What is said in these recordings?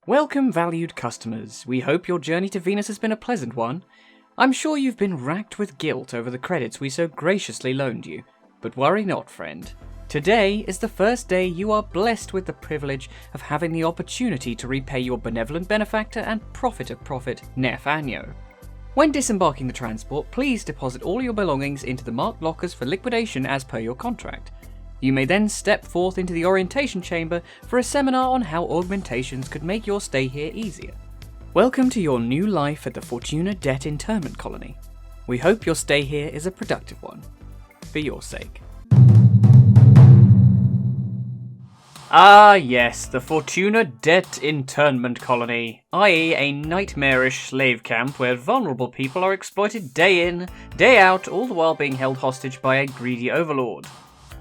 Welcome, valued customers. We hope your journey to Venus has been a pleasant one. I'm sure you've been racked with guilt over the credits we so graciously loaned you. But worry not, friend. Today is the first day you are blessed with the privilege of having the opportunity to repay your benevolent benefactor and prophet of profit, Nef Anyo. When disembarking the transport, please deposit all your belongings into the marked lockers for liquidation as per your contract. You may then step forth into the orientation chamber for a seminar on how augmentations could make your stay here easier. Welcome to your new life at the Fortuna Debt Internment Colony. We hope your stay here is a productive one. For your sake. Ah yes, the Fortuna Debt Internment Colony, i.e. a nightmarish slave camp where vulnerable people are exploited day in, day out, all the while being held hostage by a greedy overlord.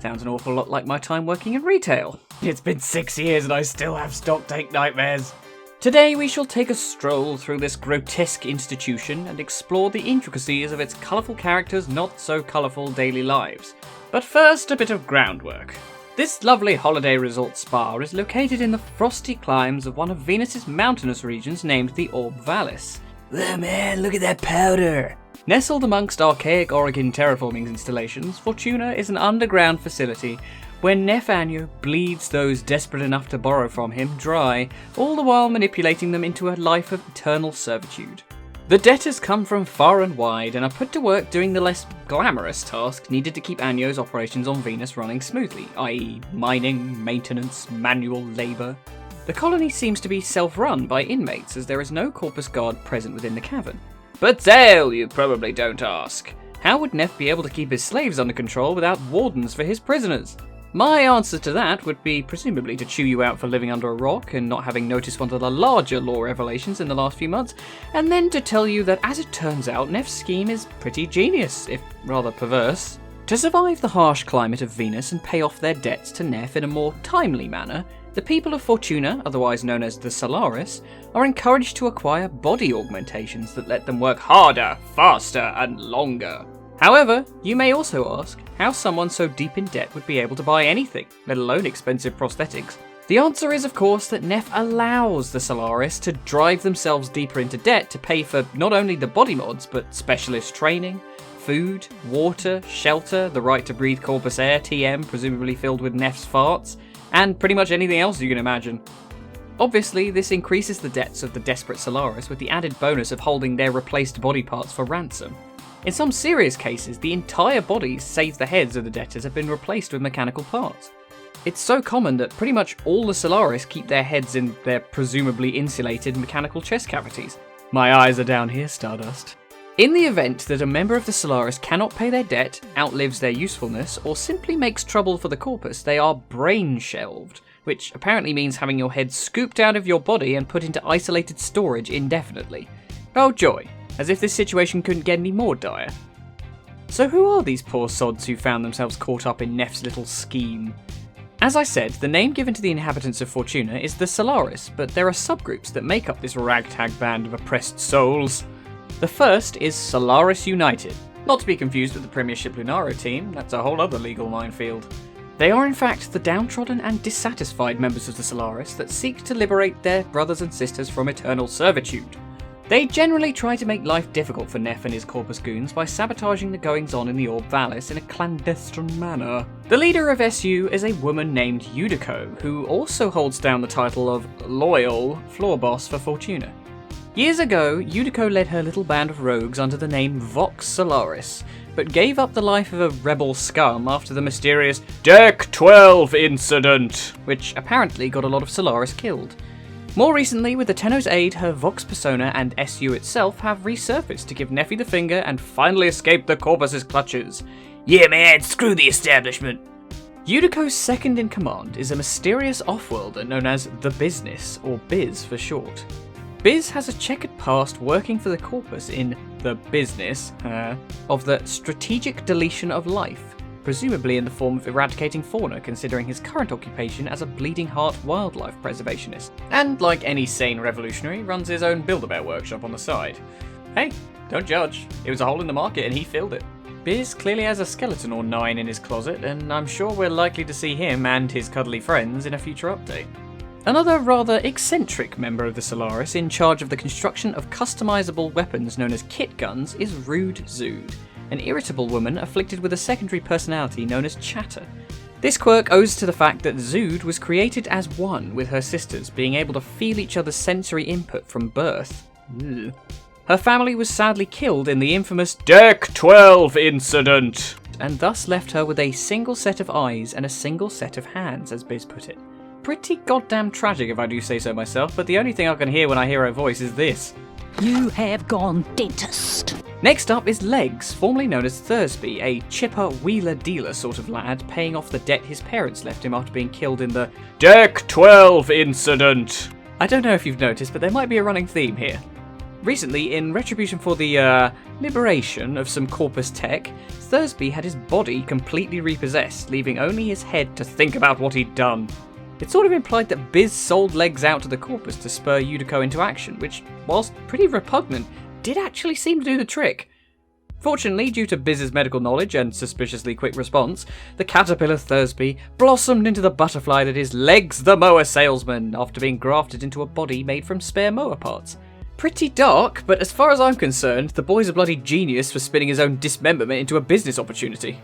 Sounds an awful lot like my time working in retail. It's been 6 years and I still have stock take nightmares. Today we shall take a stroll through this grotesque institution and explore the intricacies of its colourful characters' not so colourful daily lives. But first, a bit of groundwork. This lovely holiday resort spa is located in the frosty climes of one of Venus's mountainous regions named the Orb Vallis. Oh man, look at that powder! Nestled amongst archaic Oregon terraforming installations, Fortuna is an underground facility where Nef Anyo bleeds those desperate enough to borrow from him dry, all the while manipulating them into a life of eternal servitude. The debtors come from far and wide and are put to work doing the less glamorous tasks needed to keep Anyo's operations on Venus running smoothly, i.e. mining, maintenance, manual labour. The colony seems to be self-run by inmates as there is no corpus guard present within the cavern. But Zale, you probably don't ask. How would Nef be able to keep his slaves under control without wardens for his prisoners? My answer to that would be presumably to chew you out for living under a rock and not having noticed one of the larger lore revelations in the last few months, and then to tell you that as it turns out, Nef's scheme is pretty genius, if rather perverse. To survive the harsh climate of Venus and pay off their debts to Nef in a more timely manner, the people of Fortuna, otherwise known as the Solaris, are encouraged to acquire body augmentations that let them work harder, faster, and longer. However, you may also ask how someone so deep in debt would be able to buy anything, let alone expensive prosthetics. The answer is, of course, that Nef allows the Solaris to drive themselves deeper into debt to pay for not only the body mods, but specialist training, food, water, shelter, the right to breathe corpus air, TM, presumably filled with Nef's farts, and pretty much anything else you can imagine. Obviously, this increases the debts of the desperate Solaris with the added bonus of holding their replaced body parts for ransom. In some serious cases, the entire bodies, save the heads of the debtors, have been replaced with mechanical parts. It's so common that pretty much all the Solaris keep their heads in their presumably insulated mechanical chest cavities. My eyes are down here, Stardust. In the event that a member of the Solaris cannot pay their debt, outlives their usefulness, or simply makes trouble for the corpus, they are brain-shelved, which apparently means having your head scooped out of your body and put into isolated storage indefinitely. Oh joy, as if this situation couldn't get any more dire. So who are these poor sods who found themselves caught up in Nef's little scheme? As I said, the name given to the inhabitants of Fortuna is the Solaris, but there are subgroups that make up this ragtag band of oppressed souls. The first is Solaris United, not to be confused with the Premiership Lunaro team, that's a whole other legal minefield. They are in fact the downtrodden and dissatisfied members of the Solaris that seek to liberate their brothers and sisters from eternal servitude. They generally try to make life difficult for Nef and his Corpus Goons by sabotaging the goings-on in the Orb Vallis in a clandestine manner. The leader of SU is a woman named Yudiko, who also holds down the title of Loyal Floor Boss for Fortuna. Years ago, Yudiko led her little band of rogues under the name Vox Solaris, but gave up the life of a rebel scum after the mysterious Deck 12 incident, which apparently got a lot of Solaris killed. More recently, with the Tenno's aid, her Vox persona and SU itself have resurfaced to give Neffy the finger and finally escape the Corpus's clutches. Yeah man, screw the establishment! Yudiko's second in command is a mysterious off-worlder known as The Business, or Biz for short. Biz has a checkered past working for the Corpus in the business of the strategic deletion of life, presumably in the form of eradicating fauna, considering his current occupation as a bleeding heart wildlife preservationist. And like any sane revolutionary, runs his own Build-A-Bear workshop on the side. Hey, don't judge. It was a hole in the market and he filled it. Biz clearly has a skeleton or 9 in his closet, and I'm sure we're likely to see him and his cuddly friends in a future update. Another rather eccentric member of the Solaris in charge of the construction of customizable weapons known as kit guns is Rude Zood, an irritable woman afflicted with a secondary personality known as Chatter. This quirk owes to the fact that Zood was created as one with her sisters, being able to feel each other's sensory input from birth. Ugh. Her family was sadly killed in the infamous Deck 12 incident, and thus left her with a single set of eyes and a single set of hands, as Biz put it. Pretty goddamn tragic if I do say so myself, but the only thing I can hear when I hear her voice is this. You have gone dentist. Next up is Legs, formerly known as Thursby, a chipper wheeler-dealer sort of lad, paying off the debt his parents left him after being killed in the Deck 12 incident. I don't know if you've noticed, but there might be a running theme here. Recently, in retribution for the liberation of some Corpus tech, Thursby had his body completely repossessed, leaving only his head to think about what he'd done. It sort of implied that Biz sold Legs out to the Corpus to spur Yudico into action, which, whilst pretty repugnant, did actually seem to do the trick. Fortunately, due to Biz's medical knowledge and suspiciously quick response, the caterpillar Thursby blossomed into the butterfly that is Legs the mower salesman, after being grafted into a body made from spare mower parts. Pretty dark, but as far as I'm concerned, the boy's a bloody genius for spinning his own dismemberment into a business opportunity.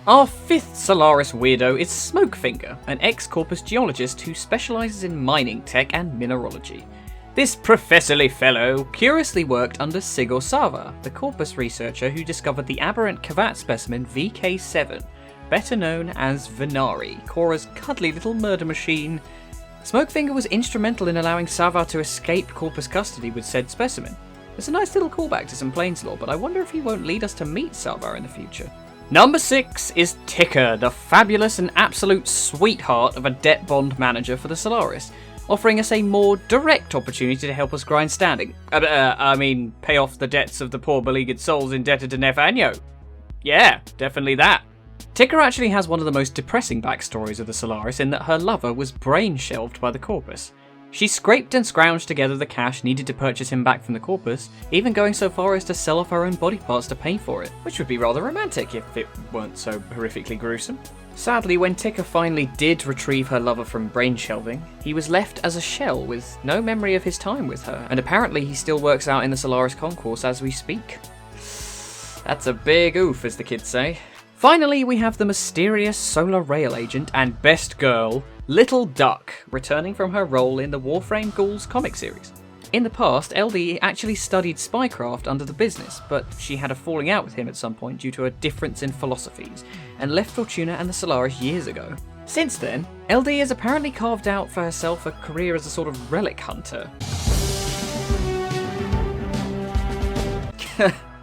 Our fifth Solaris weirdo is Smokefinger, an ex-Corpus geologist who specialises in mining tech and mineralogy. This professorly fellow curiously worked under Sigor Sava, the Corpus researcher who discovered the aberrant Kavat specimen VK7, better known as Venari, Cora's cuddly little murder machine. Smokefinger was instrumental in allowing Sava to escape Corpus custody with said specimen. It's a nice little callback to some Plains lore, but I wonder if he won't lead us to meet Sava in the future. Number 6 is Ticker, the fabulous and absolute sweetheart of a debt bond manager for the Solaris, offering us a more direct opportunity to help us grind standing. Pay off the debts of the poor beleaguered souls indebted to Nefanyo. Yeah, definitely that. Ticker actually has one of the most depressing backstories of the Solaris in that her lover was brain-shelved by the Corpus. She scraped and scrounged together the cash needed to purchase him back from the Corpus, even going so far as to sell off her own body parts to pay for it, which would be rather romantic if it weren't so horrifically gruesome. Sadly, when Ticker finally did retrieve her lover from brain shelving, he was left as a shell with no memory of his time with her, and apparently he still works out in the Solaris concourse as we speak. That's a big oof, as the kids say. Finally, we have the mysterious solar rail agent and best girl, Little Duck, returning from her role in the Warframe Ghouls comic series. In the past, LD actually studied spycraft under the business, but she had a falling out with him at some point due to a difference in philosophies, and left Fortuna and the Solaris years ago. Since then, LD has apparently carved out for herself a career as a sort of relic hunter.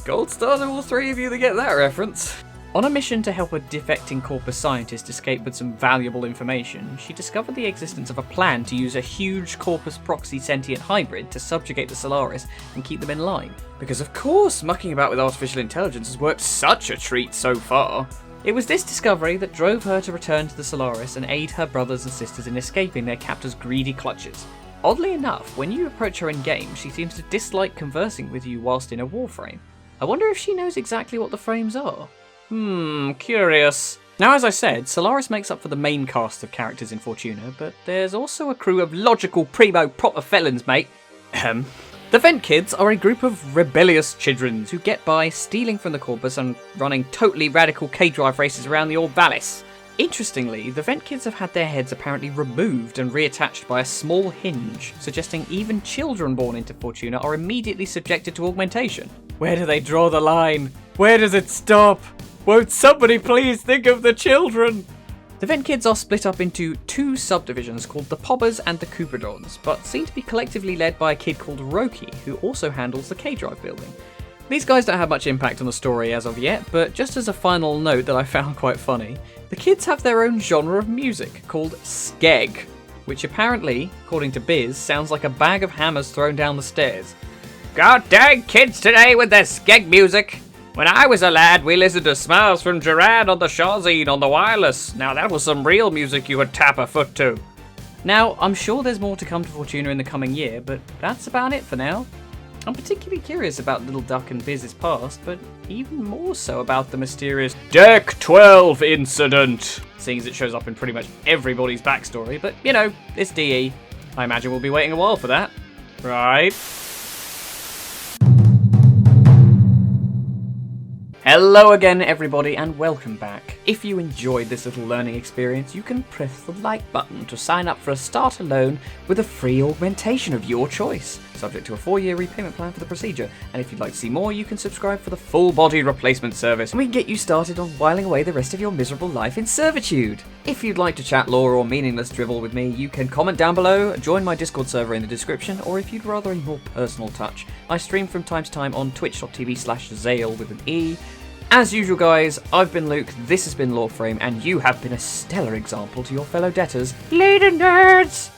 Gold star to all three of you that get that reference. On a mission to help a defecting Corpus scientist escape with some valuable information, she discovered the existence of a plan to use a huge Corpus proxy sentient hybrid to subjugate the Solaris and keep them in line. Because of course, mucking about with artificial intelligence has worked such a treat so far. It was this discovery that drove her to return to the Solaris and aid her brothers and sisters in escaping their captor's greedy clutches. Oddly enough, when you approach her in-game, she seems to dislike conversing with you whilst in a warframe. I wonder if she knows exactly what the frames are. Curious. Now, as I said, Solaris makes up for the main cast of characters in Fortuna, but there's also a crew of logical primo proper felons, mate. The Vent Kids are a group of rebellious childrens who get by stealing from the Corpus and running totally radical K-Drive races around the Orb Vallis. Interestingly, the Vent Kids have had their heads apparently removed and reattached by a small hinge, suggesting even children born into Fortuna are immediately subjected to augmentation. Where do they draw the line? Where does it stop? Won't somebody please think of the children? The Vent Kids are split up into two subdivisions called the Pobbers and the Cupidons, but seem to be collectively led by a kid called Roki, who also handles the K-Drive building. These guys don't have much impact on the story as of yet, but just as a final note that I found quite funny, the kids have their own genre of music called skeg, which apparently, according to Biz, sounds like a bag of hammers thrown down the stairs. God dang kids today with their skeg music! When I was a lad, we listened to Smiles from Gerard on the Shawzine on the wireless. Now that was some real music you would tap a foot to. Now, I'm sure there's more to come to Fortuna in the coming year, but that's about it for now. I'm particularly curious about Little Duck and Biz's past, but even more so about the mysterious Deck 12 incident, seeing as it shows up in pretty much everybody's backstory, but you know, it's DE. I imagine we'll be waiting a while for that. Right. Hello again everybody and welcome back. If you enjoyed this little learning experience, you can press the like button to sign up for a starter loan with a free augmentation of your choice, subject to a 4-year repayment plan for the procedure. And if you'd like to see more, you can subscribe for the full body replacement service, and we can get you started on whiling away the rest of your miserable life in servitude. If you'd like to chat lore or meaningless drivel with me, you can comment down below, join my Discord server in the description, or if you'd rather a more personal touch, I stream from time to time on twitch.tv/Zale with an E. As usual guys, I've been Luke, this has been Loreframe, and you have been a stellar example to your fellow debtors. Later nerds!